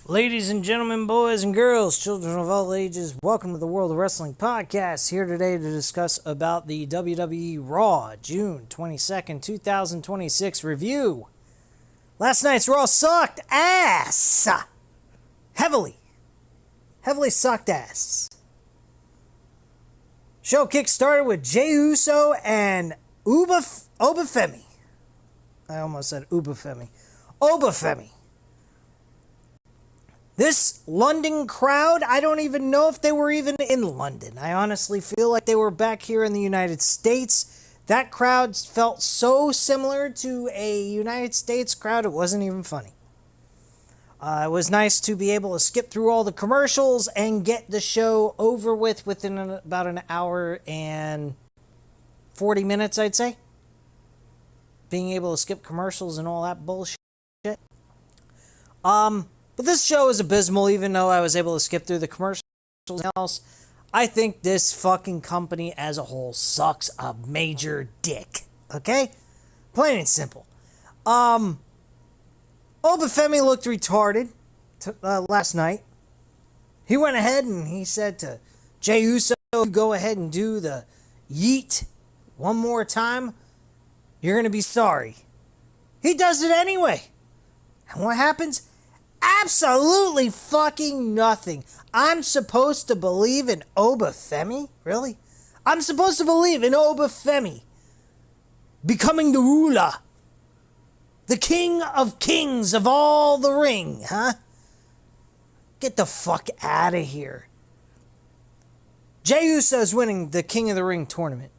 Ladies and gentlemen, boys and girls, children of all ages, welcome to the World of Wrestling Podcast. Here today to discuss about the WWE Raw June 22nd, 2026 review. Last night's Raw sucked ass. Heavily sucked ass. Show kick-started with Jey Uso and Obafemi. I almost said Ubafemi. Obafemi. This London crowd, I don't even know if they were even in London. I honestly feel like they were back here in the United States. That crowd felt so similar to a United States crowd, it wasn't even funny. It was nice to be able to skip through all the commercials and get the show over with within about an hour and 40 minutes, I'd say. Being able to skip commercials and all that bullshit. But this show is abysmal, even though I was able to skip through the commercials and else. I think this fucking company as a whole sucks a major dick. Okay? Plain and simple. Obafemi looked retarded last night. He went ahead and he said to Jey Uso, go ahead and do the yeet one more time. You're going to be sorry. He does it anyway. And what happens? Absolutely fucking nothing. I'm supposed to believe in Obafemi? Really? I'm supposed to believe in Obafemi becoming the ruler. The king of kings of all the ring, huh? Get the fuck out of here. Jey Uso's winning the King of the Ring tournament.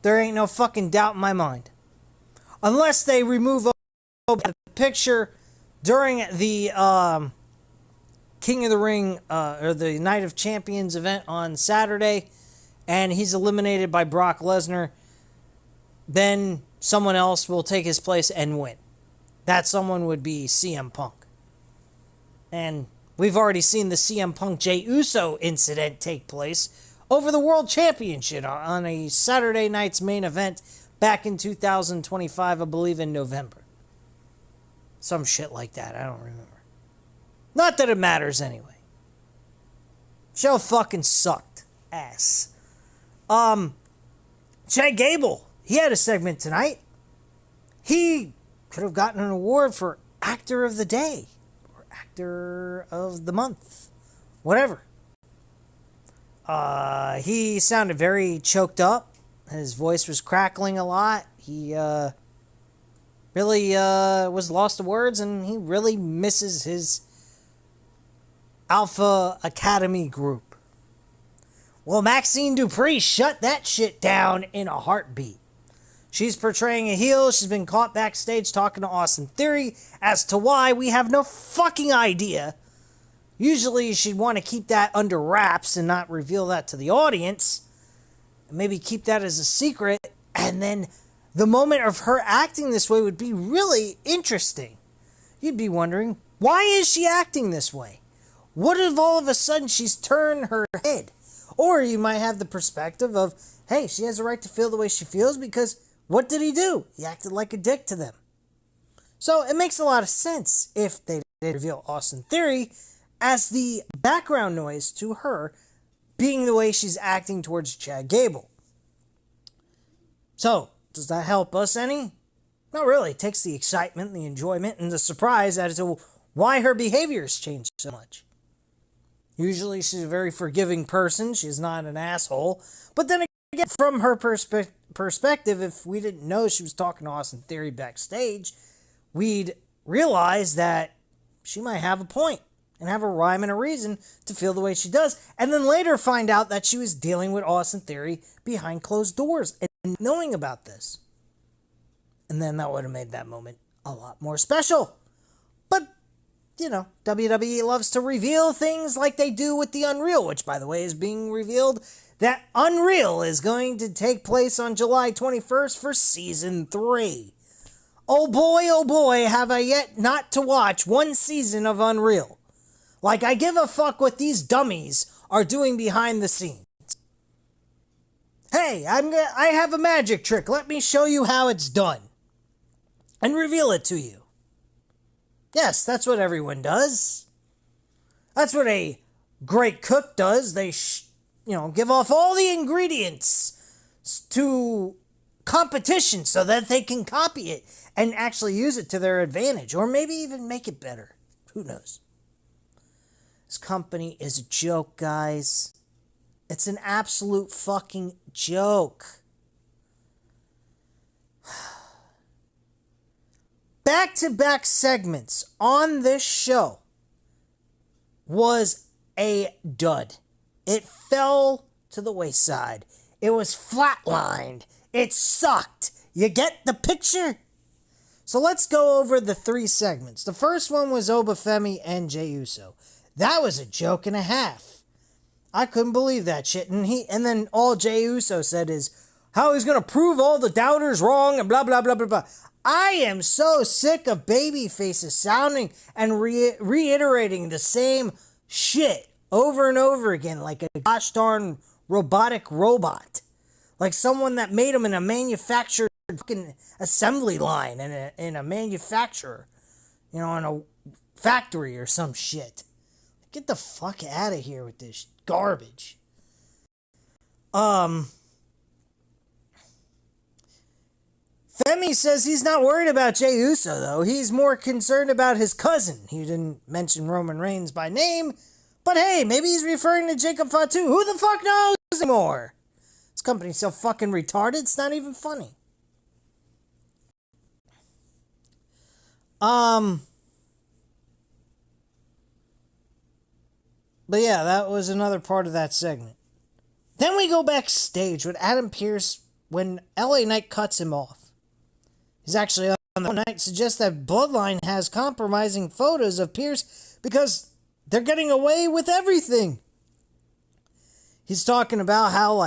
There ain't no fucking doubt in my mind. Unless they remove the picture during the King of the Ring, or the Night of Champions event on Saturday, and he's eliminated by Brock Lesnar, then someone else will take his place and win. That someone would be CM Punk. And we've already seen the CM Punk Jey Uso incident take place over the World Championship on a Saturday night's main event back in 2025, I believe in November. Some shit like that, I don't remember. Not that it matters anyway. Show fucking sucked ass. Chad Gable, he had a segment tonight. He could have gotten an award for Actor of the Day or Actor of the Month, whatever. He sounded very choked up. His voice was crackling a lot. He really was lost to words, and he really misses his Alpha Academy group. Well, Maxine Dupree shut that shit down in a heartbeat. She's portraying a heel. She's been caught backstage talking to Austin Theory. As to why, we have no fucking idea. Usually she'd want to keep that under wraps and not reveal that to the audience. And maybe keep that as a secret, and then the moment of her acting this way would be really interesting. You'd be wondering, why is she acting this way? What if all of a sudden she's turned her head? Or you might have the perspective of, hey, she has a right to feel the way she feels because what did he do? He acted like a dick to them. So it makes a lot of sense if they did reveal Austin Theory as the background noise to her being the way she's acting towards Chad Gable. So, does that help us any? Not really. It takes the excitement, the enjoyment, and the surprise as to why her behavior has changed so much. Usually she's a very forgiving person. She's not an asshole. But then again, from her perspective, if we didn't know she was talking to Austin Theory backstage, we'd realize that she might have a point and have a rhyme and a reason to feel the way she does. And then later find out that she was dealing with Austin Theory behind closed doors and knowing about this. And then that would have made that moment a lot more special. But, you know, WWE loves to reveal things like they do with the Unreal, which, by the way, is being revealed that Unreal is going to take place on July 21st for Season 3. Oh boy, have I yet not to watch one season of Unreal. Like, I give a fuck what these dummies are doing behind the scenes. Hey, I have a magic trick. Let me show you how it's done. And reveal it to you. Yes, that's what everyone does. That's what a great cook does. They, give off all the ingredients to competition so that they can copy it and actually use it to their advantage, or maybe even make it better. Who knows? This company is a joke, guys. It's an absolute fucking joke. Back-to-back segments on this show was a dud. It fell to the wayside. It was flatlined. It sucked. You get the picture? So let's go over the 3 segments. The first one was Obafemi and Jey Uso. That was a joke and a half. I couldn't believe that shit. And then all Jey Uso said is how he's going to prove all the doubters wrong and blah, blah, blah, blah, blah. I am so sick of baby faces sounding and reiterating the same shit over and over again like a gosh darn robotic robot. Like someone that made them in a manufactured fucking assembly line in a manufacturer. In a factory or some shit. Get the fuck out of here with this garbage. Femi says he's not worried about Jey Uso, though. He's more concerned about his cousin. He didn't mention Roman Reigns by name, but hey, maybe he's referring to Jacob Fatu. Who the fuck knows anymore? This company's so fucking retarded, it's not even funny. But yeah, that was another part of that segment. Then we go backstage with Adam Pearce when LA Knight cuts him off. He's actually on the night suggests that Bloodline has compromising photos of Pearce because they're getting away with everything. He's talking about how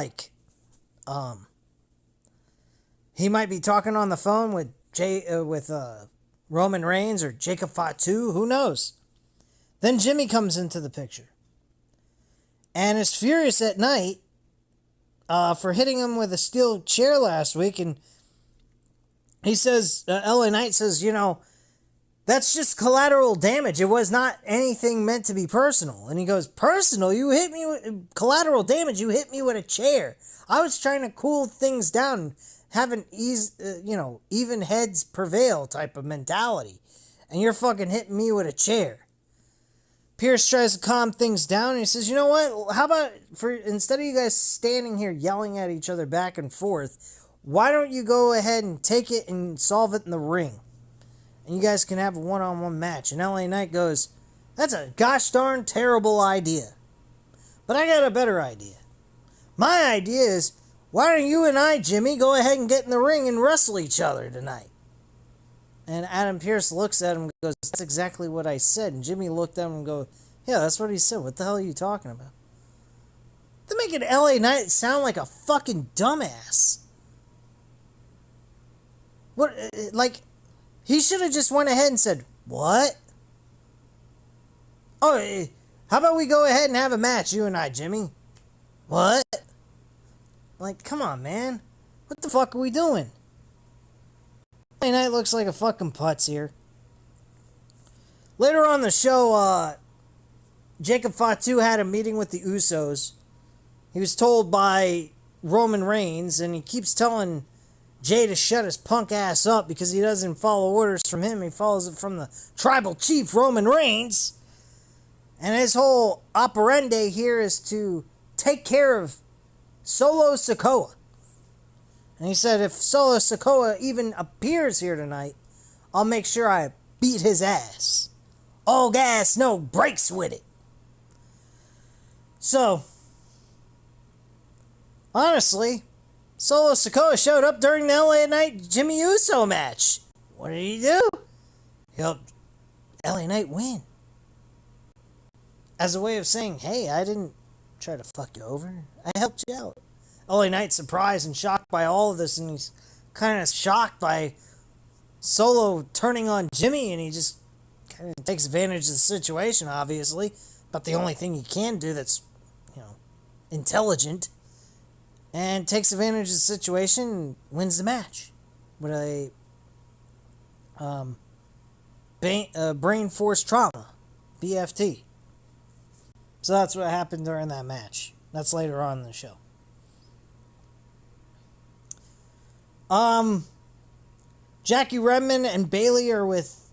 he might be talking on the phone with Roman Reigns or Jacob Fatu, who knows? Then Jimmy comes into the picture and is furious at Knight for hitting him with a steel chair last week, and he says, LA Knight says, that's just collateral damage. It was not anything meant to be personal. And he goes, personal? You hit me with collateral damage. You hit me with a chair. I was trying to cool things down, have an even heads prevail type of mentality. And you're fucking hitting me with a chair. Pierce tries to calm things down, and he says, you know what? How about, instead of you guys standing here yelling at each other back and forth, why don't you go ahead and take it and solve it in the ring? And you guys can have a one-on-one match. And LA Knight goes, that's a gosh darn terrible idea. But I got a better idea. My idea is, why don't you and I, Jimmy, go ahead and get in the ring and wrestle each other tonight? And Adam Pearce looks at him and goes, that's exactly what I said. And Jimmy looked at him and goes, yeah, that's what he said. What the hell are you talking about? They're making LA Knight sound like a fucking dumbass. What, he should have just went ahead and said, what? Oh, how about we go ahead and have a match, you and I, Jimmy? What? Come on, man. What the fuck are we doing? LA Knight looks like a fucking putz here. Later on the show, Jacob Fatu had a meeting with the Usos. He was told by Roman Reigns, and he keeps telling Jay to shut his punk ass up because he doesn't follow orders from him. He follows it from the tribal chief, Roman Reigns. And his whole operandi here is to take care of Solo Sikoa. And he said, if Solo Sikoa even appears here tonight, I'll make sure I beat his ass. All gas, no brakes with it. So, honestly, Solo Sikoa showed up during the LA Knight Jimmy Uso match. What did he do? He helped LA Knight win. As a way of saying, hey, I didn't try to fuck you over. I helped you out. LA Knight's surprised and shocked by all of this, and he's kind of shocked by Solo turning on Jimmy, and he just kind of takes advantage of the situation, obviously. But the only thing he can do that's, intelligent, and takes advantage of the situation and wins the match with a brain force trauma, BFT. So that's what happened during that match. That's later on in the show. Jackie Redmond and Bayley are with...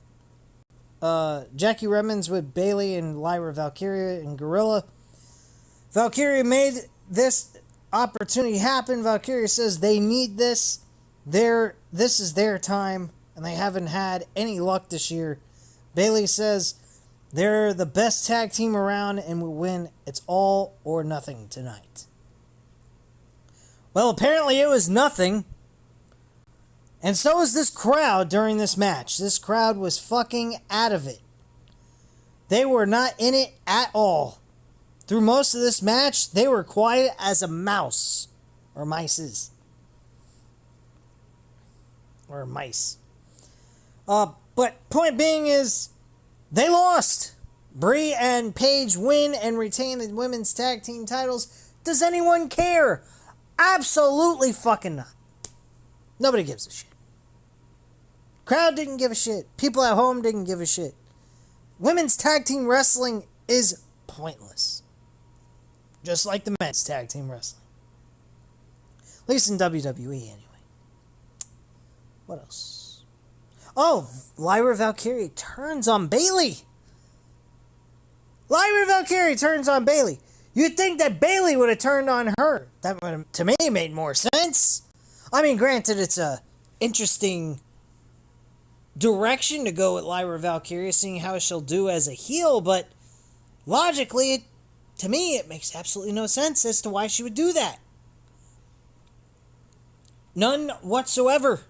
Jackie Redmond's with Bayley and Lyra Valkyria and Gorilla. Valkyria made this opportunity happen. Valkyria says they need this. This is their time, and they haven't had any luck this year. Bayley says they're the best tag team around and will win. It's all or nothing tonight. Well, apparently it was nothing. And so was this crowd during this match. This crowd was fucking out of it. They were not in it at all. Through most of this match, they were quiet as a mouse. Or mices. Or mice. But point being is, they lost. Brie and Paige win and retain the women's tag team titles. Does anyone care? Absolutely fucking not. Nobody gives a shit. Crowd didn't give a shit. People at home didn't give a shit. Women's tag team wrestling is pointless. Just like the men's tag team wrestling. At least in WWE, anyway. What else? Oh, Lyra Valkyria turns on Bayley. Lyra Valkyria turns on Bayley. You'd think that Bayley would have turned on her. That would have, to me, made more sense. I mean, granted, it's a interesting direction to go with Lyra Valkyria, seeing how she'll do as a heel, but logically, to me, it makes absolutely no sense as to why she would do that. None whatsoever.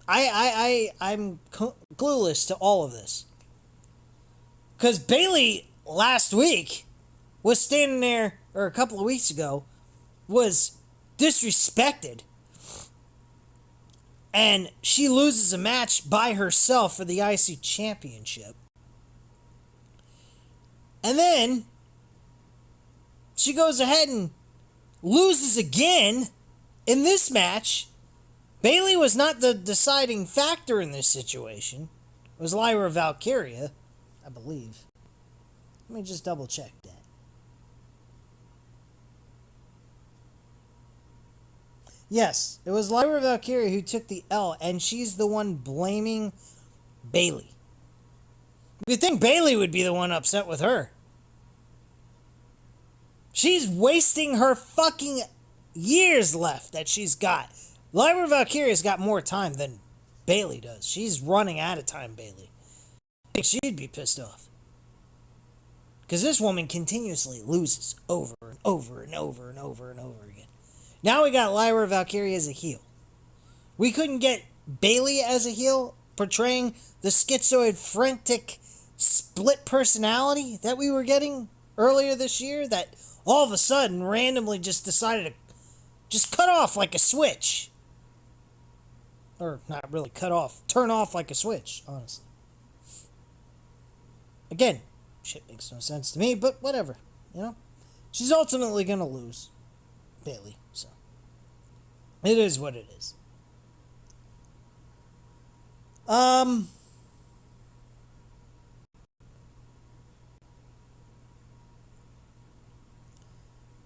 I'm clueless to all of this. Because Bayley last week was standing there, or a couple of weeks ago, was disrespected. And she loses a match by herself for the IC Championship. And then she goes ahead and loses again in this match. Bayley was not the deciding factor in this situation. It was Lyra Valkyria, I believe. Let me just double check that. Yes, it was Lyra Valkyria who took the L, and she's the one blaming Bayley. You'd think Bayley would be the one upset with her. She's wasting her fucking years left that she's got. Lyra Valkyria's got more time than Bayley does. She's running out of time, Bayley. I think she'd be pissed off. Because this woman continuously loses over and over and over and over and over again. Now we got Lyra Valkyria as a heel. We couldn't get Bayley as a heel, portraying the schizoid, frantic, split personality that we were getting earlier this year, that all of a sudden randomly just decided to just cut off like a switch. Or not really cut off, turn off like a switch, honestly. Again, shit makes no sense to me, but whatever, you know? She's ultimately going to lose, Bayley, so. It is what it is.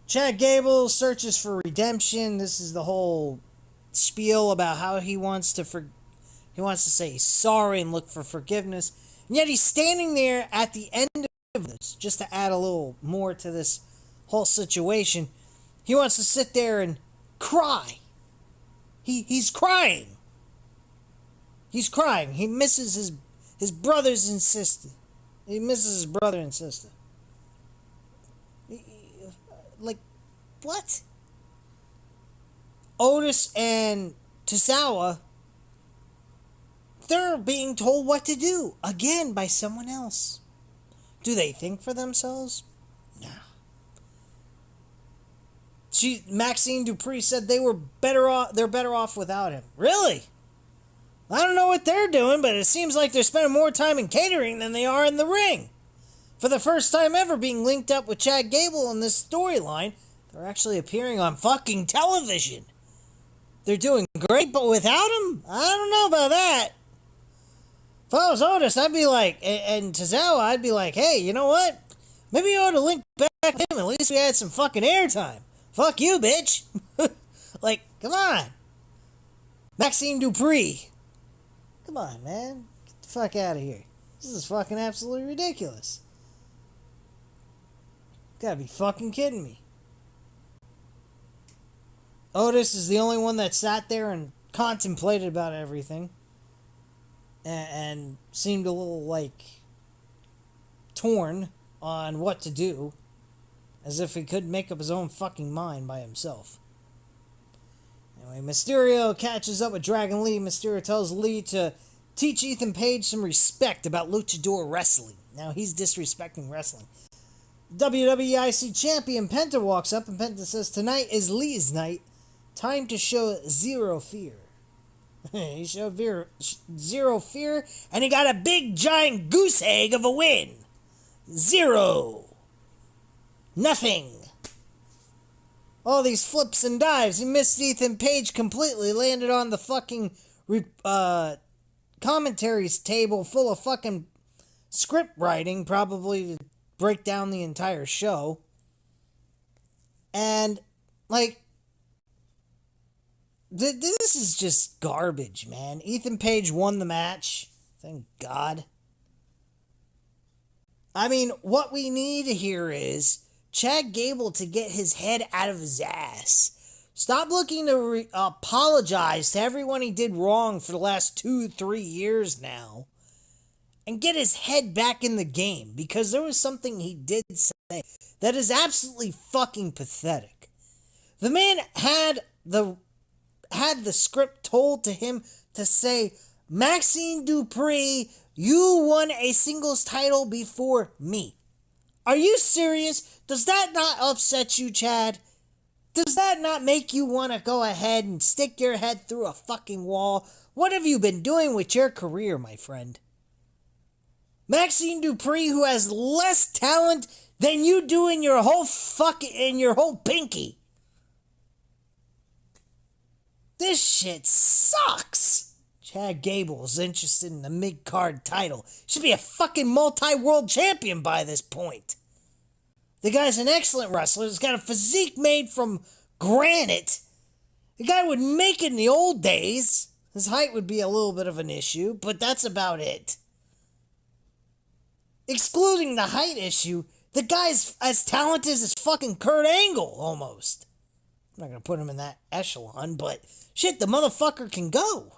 Chad Gable searches for redemption. This is the whole spiel about how he wants to say sorry and look for forgiveness. And yet he's standing there at the end of this, just to add a little more to this whole situation. He wants to sit there and cry. He's crying. He's crying. He misses his brothers and sister. He misses his brother and sister. Like, what? Otis and Tozawa, they're being told what to do, again, by someone else. Do they think for themselves? No. Maxine Dupree said they're better off without him. Really? I don't know what they're doing, but it seems like they're spending more time in catering than they are in the ring. For the first time ever being linked up with Chad Gable in this storyline, they're actually appearing on fucking television. They're doing great, but without him? I don't know about that. If I was Otis, I'd be like, and Tozawa, I'd be like, hey, you know what? Maybe you ought to link back with him. At least we had some fucking airtime. Fuck you, bitch. Like, come on. Maxine Dupree. Come on, man. Get the fuck out of here. This is fucking absolutely ridiculous. Gotta be fucking kidding me. Otis is the only one that sat there and contemplated about everything. And seemed a little, like, torn on what to do. As if he couldn't make up his own fucking mind by himself. Anyway, Mysterio catches up with Dragon Lee. Mysterio tells Lee to teach Ethan Page some respect about luchador wrestling. Now he's disrespecting wrestling. WWE IC champion Penta walks up and Penta says, tonight is Lee's night. Time to show zero fear. He showed zero fear, and he got a big giant goose egg of a win. 0. Nothing. All these flips and dives. He missed Ethan Page completely. Landed on the fucking commentaries table full of fucking script writing, probably to break down the entire show. And, like, this is just garbage, man. Ethan Page won the match. Thank God. I mean, what we need here is Chad Gable to get his head out of his ass. Stop looking to apologize to everyone he did wrong for the last 2-3 years now. And get his head back in the game. Because there was something he did say that is absolutely fucking pathetic. The man had the script told to him to say, Maxine Dupree, you won a singles title before me. Are you serious? Does that not upset you, Chad? Does that not make you want to go ahead and stick your head through a fucking wall? What have you been doing with your career, my friend? Maxine Dupree, who has less talent than you do in your whole pinky. This shit sucks. Chad Gable is interested in the mid-card title. Should be a fucking multi-world champion by this point. The guy's an excellent wrestler. He's got a physique made from granite. The guy would make it in the old days. His height would be a little bit of an issue, but that's about it. Excluding the height issue, the guy's as talented as fucking Kurt Angle, almost. I'm not going to put him in that echelon, but shit, the motherfucker can go.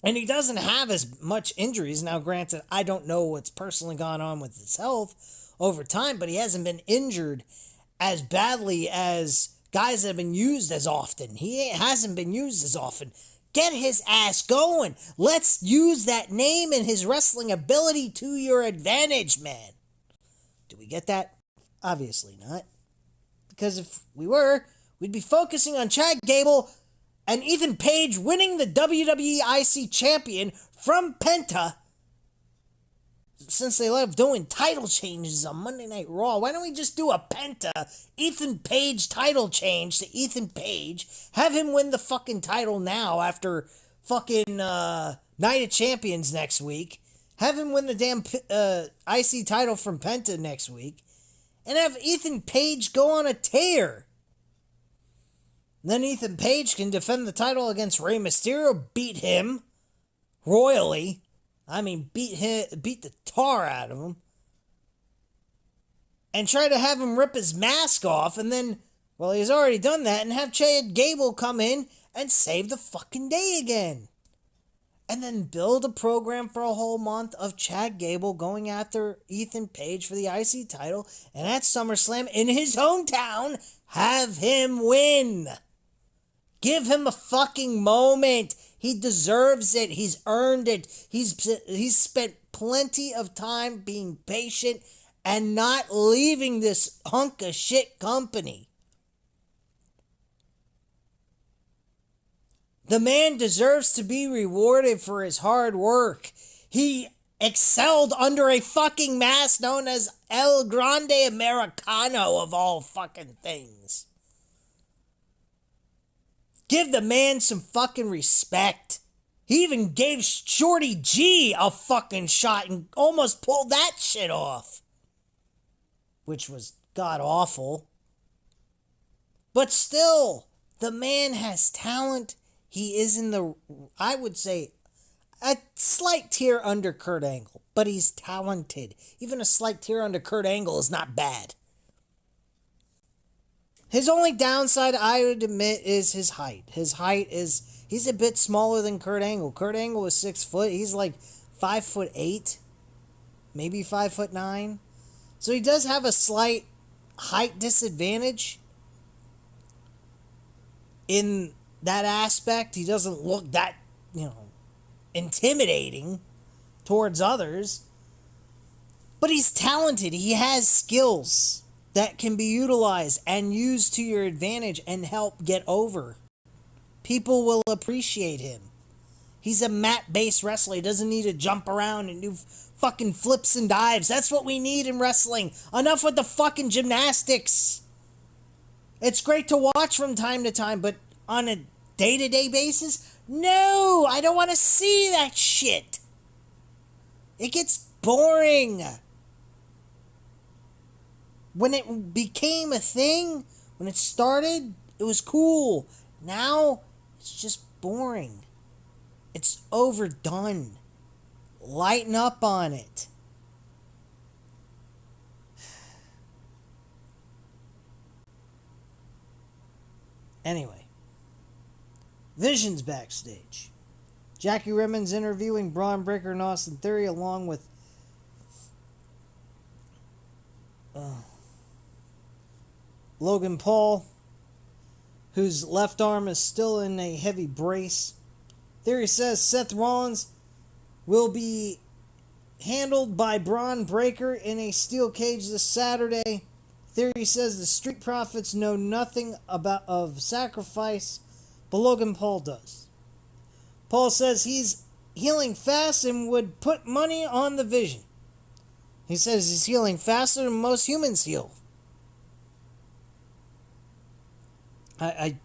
And he doesn't have as much injuries. Now, granted, I don't know what's personally gone on with his health over time, but he hasn't been injured as badly as guys that have been used as often. He hasn't been used as often. Get his ass going. Let's use that name and his wrestling ability to your advantage, man. Do we get that? Obviously not. Because if we were, we'd be focusing on Chad Gable and Ethan Page winning the WWE IC champion from Penta. Since they love doing title changes on Monday Night Raw, why don't we just do a Penta Ethan Page title change to Ethan Page? Have him win the fucking title now after fucking Night of Champions next week. Have him win the damn IC title from Penta next week. And have Ethan Page go on a tear. Then Ethan Page can defend the title against Rey Mysterio, beat him royally. I mean, beat the tar out of him. And try to have him rip his mask off, and then, well, he's already done that, and have Chad Gable come in and save the fucking day again. And then build a program for a whole month of Chad Gable going after Ethan Page for the IC title, and at SummerSlam in his hometown, have him win. Give him a fucking moment. He deserves it. He's earned it. He's spent plenty of time being patient and not leaving this hunk of shit company. The man deserves to be rewarded for his hard work. He excelled under a fucking mask known as El Grande Americano of all fucking things. Give the man some fucking respect. He even gave Shorty G a fucking shot and almost pulled that shit off. Which was god awful. But still, the man has talent. He is in the, I would say, a slight tier under Kurt Angle. But he's talented. Even a slight tier under Kurt Angle is not bad. His only downside, I would admit, is his height. His height is, he's a bit smaller than Kurt Angle. Kurt Angle is 6 foot. He's like 5'8", maybe 5'9". So he does have a slight height disadvantage in that aspect. He doesn't look that, intimidating towards others. But he's talented. He has skills that can be utilized and used to your advantage and help get over. People will appreciate him. He's a mat-based wrestler. He doesn't need to jump around and do fucking flips and dives. That's what we need in wrestling. Enough with the fucking gymnastics. It's great to watch from time to time, but on a day-to-day basis, no, I don't want to see that shit. It gets boring. When it became a thing, when it started, it was cool. Now, it's just boring. It's overdone. Lighten up on it. Anyway. Vision's backstage. Jackie Redmond's interviewing Braun Breaker and Austin Theory along with Logan Paul, whose left arm is still in a heavy brace. Theory says Seth Rollins will be handled by Braun Breaker in a steel cage this Saturday. Theory says the Street Profits know nothing of sacrifice, but Logan Paul does. Paul says he's healing fast and would put money on the Vision. He says he's healing faster than most humans heal. I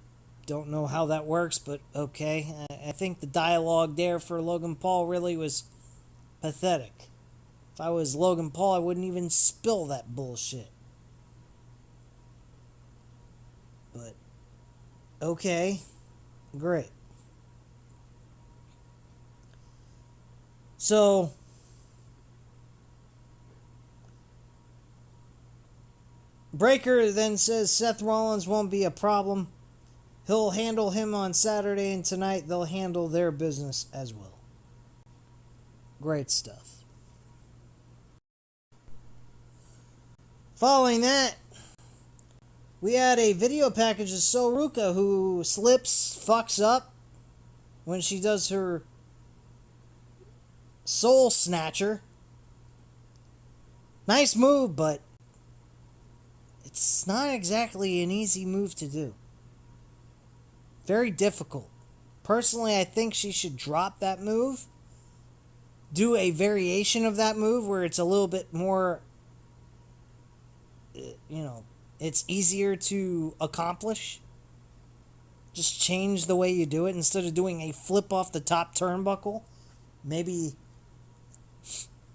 don't know how that works, but okay. I think the dialogue there for Logan Paul really was pathetic. If I was Logan Paul, I wouldn't even spill that bullshit. But, okay. Great. So, Breaker then says Seth Rollins won't be a problem. He'll handle him on Saturday, and tonight they'll handle their business as well. Great stuff. Following that, we had a video package of Soruka who slips, fucks up when she does her Soul Snatcher. Nice move, but it's not exactly an easy move to do. Very difficult. Personally, I think she should drop that move. Do a variation of that move where it's a little bit more, it's easier to accomplish. Just change the way you do it. Instead of doing a flip off the top turnbuckle, maybe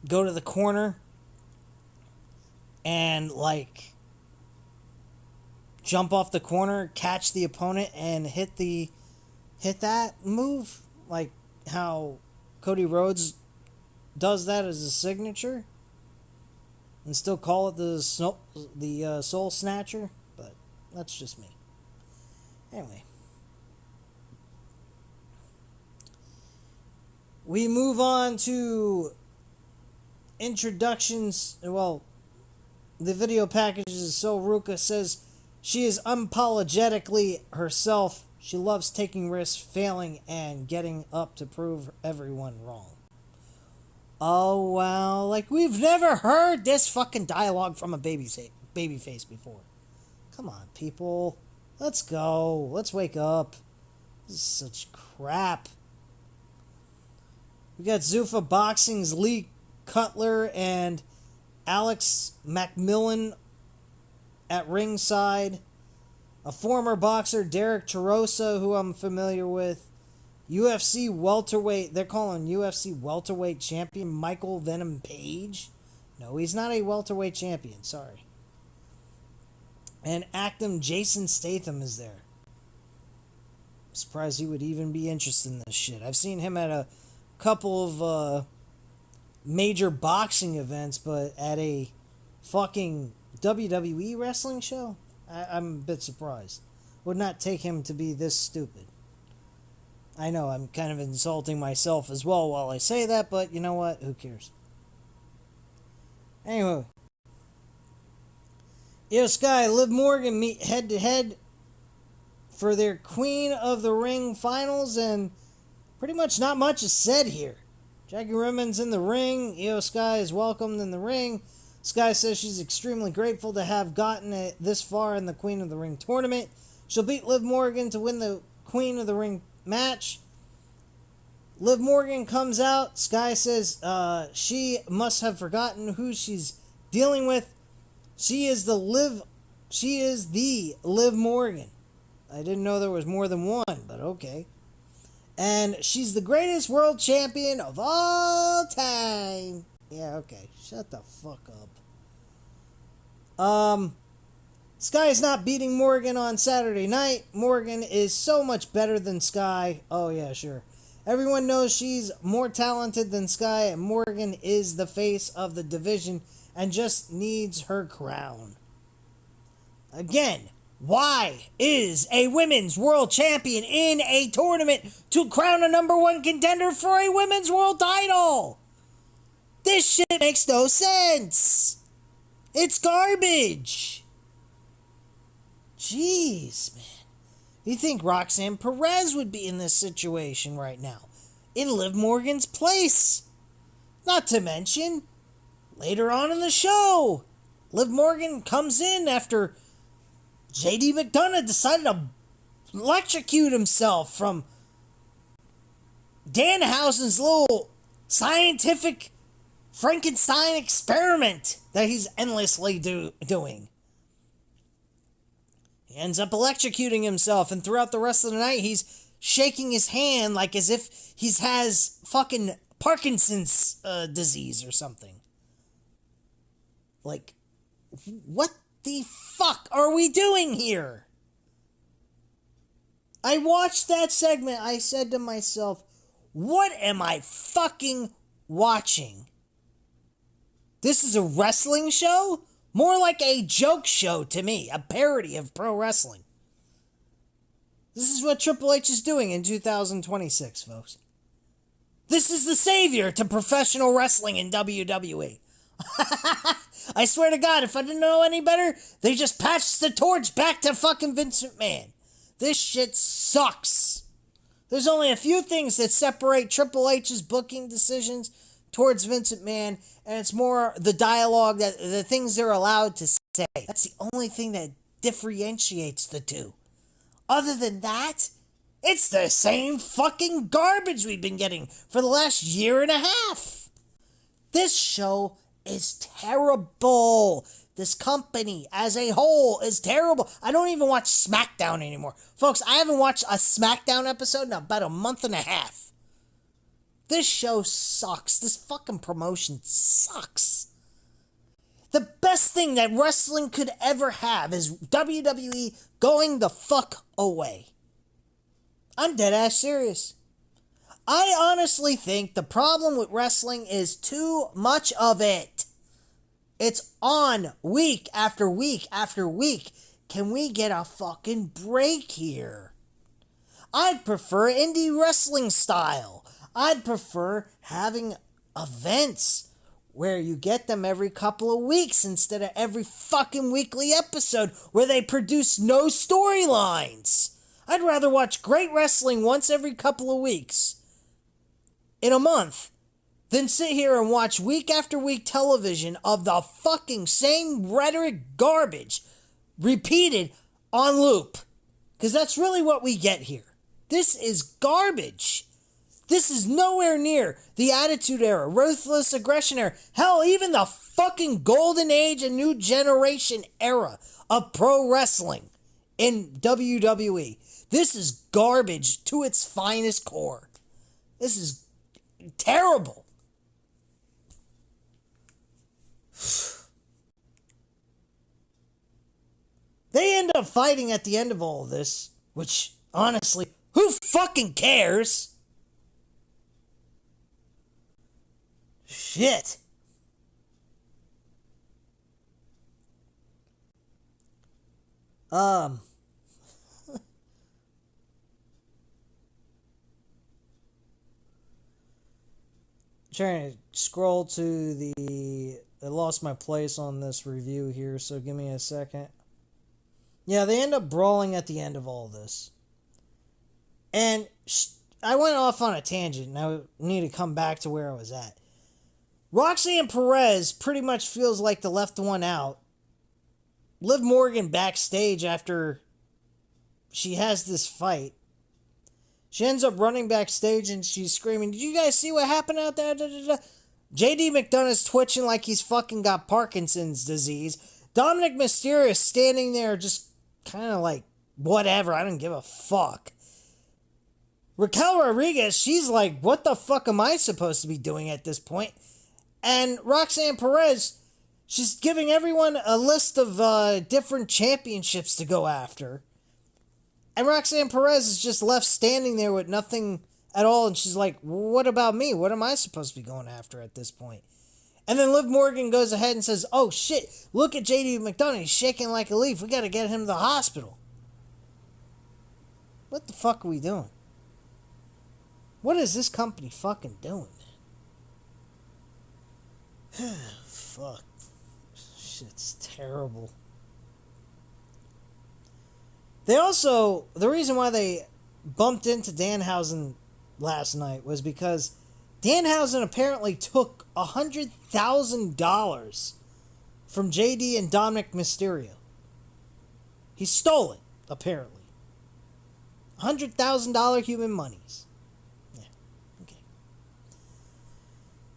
go to the corner and jump off the corner, catch the opponent, and hit that move, like how Cody Rhodes does that as a signature, and still call it the Soul Snatcher. But that's just me. Anyway, we move on to introductions. Well, the video packages. So Ruka says she is unapologetically herself. She loves taking risks, failing, and getting up to prove everyone wrong. Oh, wow. We've never heard this fucking dialogue from a babyface before. Come on, people. Let's go. Let's wake up. This is such crap. We got Zuffa Boxing's Lee Cutler and Alex Macmillan at ringside. A former boxer, Derek Charosa, who I'm familiar with, UFC welterweight, they're calling UFC welterweight champion Michael Venom Page. No, he's not a welterweight champion, sorry. And actor Jason Statham is there. Surprised he would even be interested in this shit. I've seen him at a couple of major boxing events, but at a fucking WWE wrestling show, I'm a bit surprised. Would not take him to be this stupid. I know I'm kind of insulting myself as well while I say that, but you know what? Who cares? Anyway. Io Sky, Liv Morgan meet head to head for their Queen of the Ring finals, and pretty much not much is said here. Jackie Rimmons in the ring. Io Sky is welcomed in the ring. Sky says she's extremely grateful to have gotten it this far in the Queen of the Ring tournament. She'll beat Liv Morgan to win the Queen of the Ring match. Liv Morgan comes out. Sky says she must have forgotten who she's dealing with. She is the Liv Morgan. I didn't know there was more than one, but okay. And she's the greatest world champion of all time. Yeah, okay. Shut the fuck up. Sky is not beating Morgan on Saturday night. Morgan is so much better than Sky. Oh, yeah, sure. Everyone knows she's more talented than Sky, and Morgan is the face of the division and just needs her crown. Again, why is a women's world champion in a tournament to crown a number one contender for a women's world title? This shit makes no sense. It's garbage. Jeez, man. You think Roxanne Perez would be in this situation right now, in Liv Morgan's place? Not to mention, later on in the show, Liv Morgan comes in after J.D. McDonough decided to electrocute himself from Danhausen's little scientific Frankenstein experiment that he's endlessly doing. He ends up electrocuting himself, and throughout the rest of the night, he's shaking his hand like as if he has fucking Parkinson's disease or something. Like, what the fuck are we doing here? I watched that segment. I said to myself, what am I fucking watching? This is a wrestling show? More like a joke show to me, a parody of pro wrestling. This is what Triple H is doing in 2026, folks. This is the savior to professional wrestling in WWE. I swear to God, if I didn't know any better, they just patched the torch back to fucking Vince McMahon. This shit sucks. There's only a few things that separate Triple H's booking decisions towards Vince McMahon, and it's more the dialogue, that the things they're allowed to say. That's the only thing that differentiates the two. Other than that, it's the same fucking garbage we've been getting for the last year and a half. This show is terrible. This company as a whole is terrible. I don't even watch SmackDown anymore. Folks, I haven't watched a SmackDown episode in about a month and a half. This show sucks. This fucking promotion sucks. The best thing that wrestling could ever have is WWE going the fuck away. I'm dead ass serious. I honestly think the problem with wrestling is too much of it. It's on week after week after week. Can we get a fucking break here? I'd prefer indie wrestling style. I'd prefer having events where you get them every couple of weeks instead of every fucking weekly episode where they produce no storylines. I'd rather watch great wrestling once every couple of weeks in a month than sit here and watch week after week television of the fucking same rhetoric garbage repeated on loop. Because that's really what we get here. This is garbage. This is nowhere near the Attitude Era, Ruthless Aggression Era, hell, even the fucking Golden Age and New Generation era of pro wrestling in WWE. This is garbage to its finest core. This is terrible. They end up fighting at the end of all of this, which, honestly, who fucking cares? Shit. Trying to scroll to the... I lost my place on this review here, so give me a second. Yeah, they end up brawling at the end of all this. And I went off on a tangent, and I need to come back to where I was at. Roxanne Perez pretty much feels like the left one out. Liv Morgan backstage after she has this fight. She ends up running backstage and she's screaming, "Did you guys see what happened out there?" JD McDonough's twitching like he's fucking got Parkinson's disease. Dominic Mysterio is standing there just kind of like, whatever, I don't give a fuck. Raquel Rodriguez, she's like, what the fuck am I supposed to be doing at this point? And Roxanne Perez, she's giving everyone a list of different championships to go after. And Roxanne Perez is just left standing there with nothing at all. And she's like, what about me? What am I supposed to be going after at this point? And then Liv Morgan goes ahead and says, oh shit, look at JD McDonough. He's shaking like a leaf. We got to get him to the hospital. What the fuck are we doing? What is this company fucking doing, man? Fuck. Shit's terrible. They also, the reason why they bumped into Danhausen last night was because Danhausen apparently took $100,000 from JD and Dominic Mysterio. He stole it, apparently. $100,000 human monies. Yeah, okay.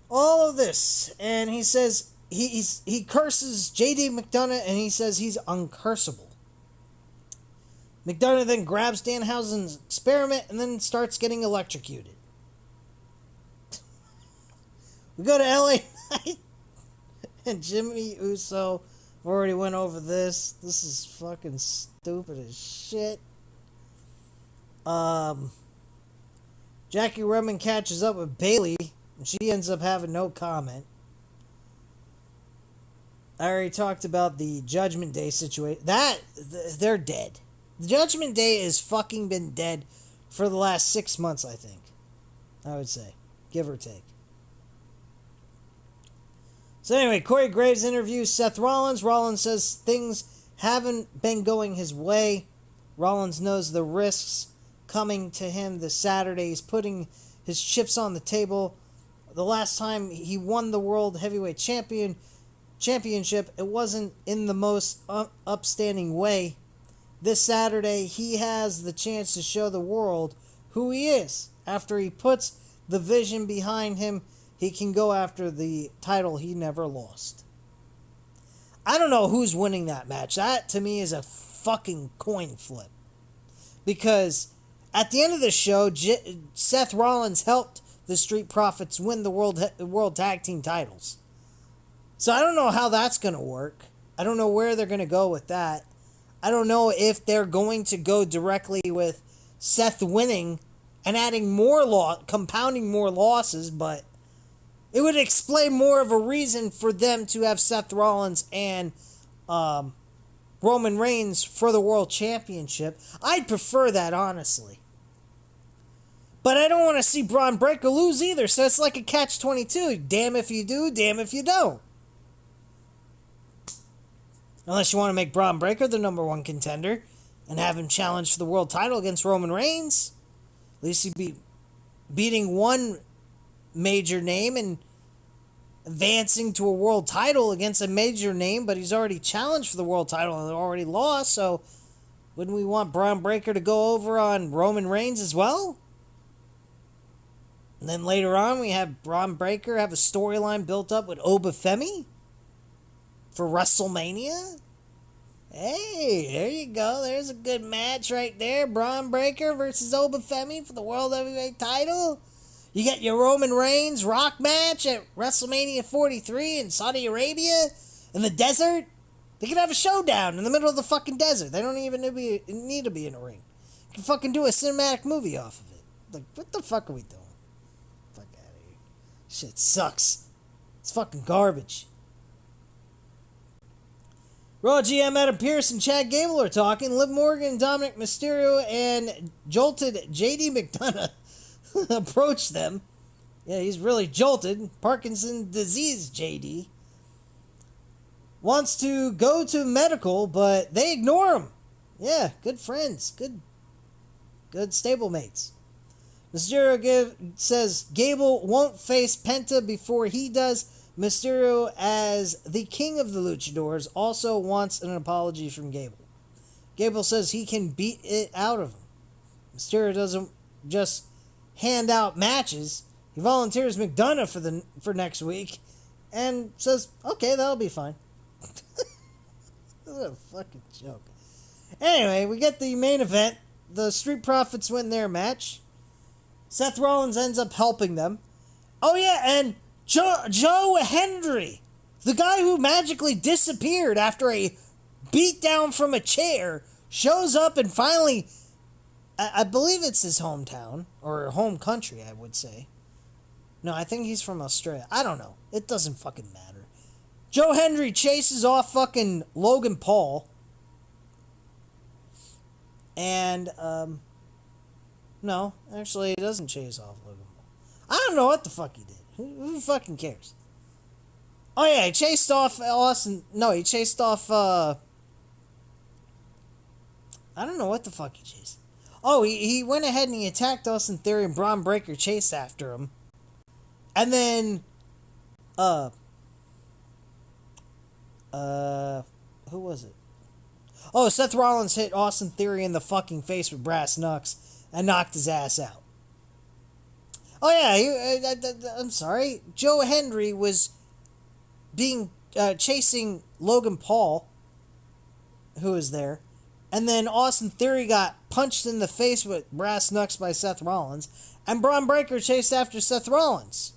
All of this, and he says, he curses JD McDonough, and he says he's uncursable. McDonough then grabs Danhausen's experiment and then starts getting electrocuted. We go to LA Knight and Jimmy Uso. Already went over this. This is fucking stupid as shit. Jackie Redmond catches up with Bayley and she ends up having no comment. I already talked about the Judgment Day situation. They're dead. The Judgment Day has fucking been dead for the last 6 months, I think. I would say. Give or take. So anyway, Corey Graves interviews Seth Rollins. Rollins says things haven't been going his way. Rollins knows the risks coming to him this Saturday. He's putting his chips on the table. The last time he won the World Heavyweight Championship, it wasn't in the most upstanding way. This Saturday, he has the chance to show the world who he is. After he puts the vision behind him, he can go after the title he never lost. I don't know who's winning that match. That, to me, is a fucking coin flip. Because at the end of the show, Seth Rollins helped the Street Profits win the World Tag Team titles. So I don't know how that's going to work. I don't know where they're going to go with that. I don't know if they're going to go directly with Seth winning and adding compounding more losses, but it would explain more of a reason for them to have Seth Rollins and Roman Reigns for the World Championship. I'd prefer that, honestly. But I don't want to see Braun Breaker lose either, so it's like a catch-22. Damn if you do, damn if you don't. Unless you want to make Braun Breaker the number one contender and have him challenge for the world title against Roman Reigns. At least he'd be beating one major name and advancing to a world title against a major name, but he's already challenged for the world title and already lost, so wouldn't we want Braun Breaker to go over on Roman Reigns as well? And then later on, we have Braun Breaker have a storyline built up with Oba Femi for WrestleMania? Hey, there you go. There's a good match right there. Braun Breaker versus Obafemi for the World Heavyweight title. You get your Roman Reigns Rock match at WrestleMania 43 in Saudi Arabia in the desert. They could have a showdown in the middle of the fucking desert. They don't even need to be in a ring. You can fucking do a cinematic movie off of it. Like, what the fuck are we doing? Fuck out of here. Shit sucks. It's fucking garbage. Raw GM Adam Pearce and Chad Gable are talking. Liv Morgan, Dominic Mysterio, and jolted JD McDonough approach them. Yeah, he's really jolted. Parkinson's disease, JD. Wants to go to medical, but they ignore him. Yeah, good friends. Good stablemates. Mysterio says Gable won't face Penta before he does. Mysterio, as the king of the luchadors, also wants an apology from Gable. Gable says he can beat it out of him. Mysterio doesn't just hand out matches. He volunteers McDonough for next week and says, okay, that'll be fine. What a fucking joke. Anyway, we get the main event. The Street Profits win their match. Seth Rollins ends up helping them. Oh yeah, and Joe Hendry, the guy who magically disappeared after a beatdown from a chair, shows up and finally, I believe it's his hometown, or home country, I would say. No, I think he's from Australia. I don't know. It doesn't fucking matter. Joe Hendry chases off fucking Logan Paul. And, no, actually, he doesn't chase off Logan Paul. I don't know what the fuck he did. Who fucking cares? Oh yeah, he chased off Austin. No, he chased off, I don't know what the fuck he chased. Oh, he went ahead and he attacked Austin Theory, and Braun Breaker chased after him. And then, who was it? Oh, Seth Rollins hit Austin Theory in the fucking face with brass knucks and knocked his ass out. Oh yeah, I'm sorry. Joe Hendry was chasing Logan Paul, who was there, and then Austin Theory got punched in the face with brass knucks by Seth Rollins, and Braun Breaker chased after Seth Rollins.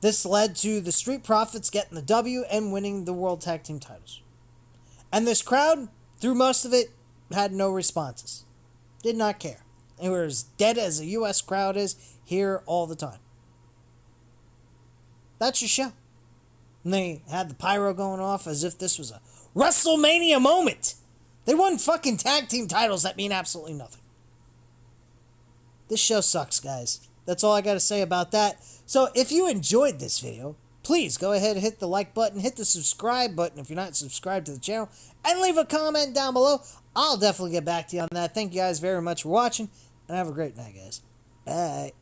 This led to the Street Profits getting the W and winning the World Tag Team titles. And this crowd, through most of it, had no responses. Did not care. They were as dead as the U.S. crowd is here all the time. That's your show. And they had the pyro going off as if this was a WrestleMania moment. They won fucking tag team titles that mean absolutely nothing. This show sucks, guys. That's all I got to say about that. So if you enjoyed this video, please go ahead and hit the like button, hit the subscribe button if you're not subscribed to the channel, and leave a comment down below. I'll definitely get back to you on that. Thank you guys very much for watching, and have a great night, guys. Bye.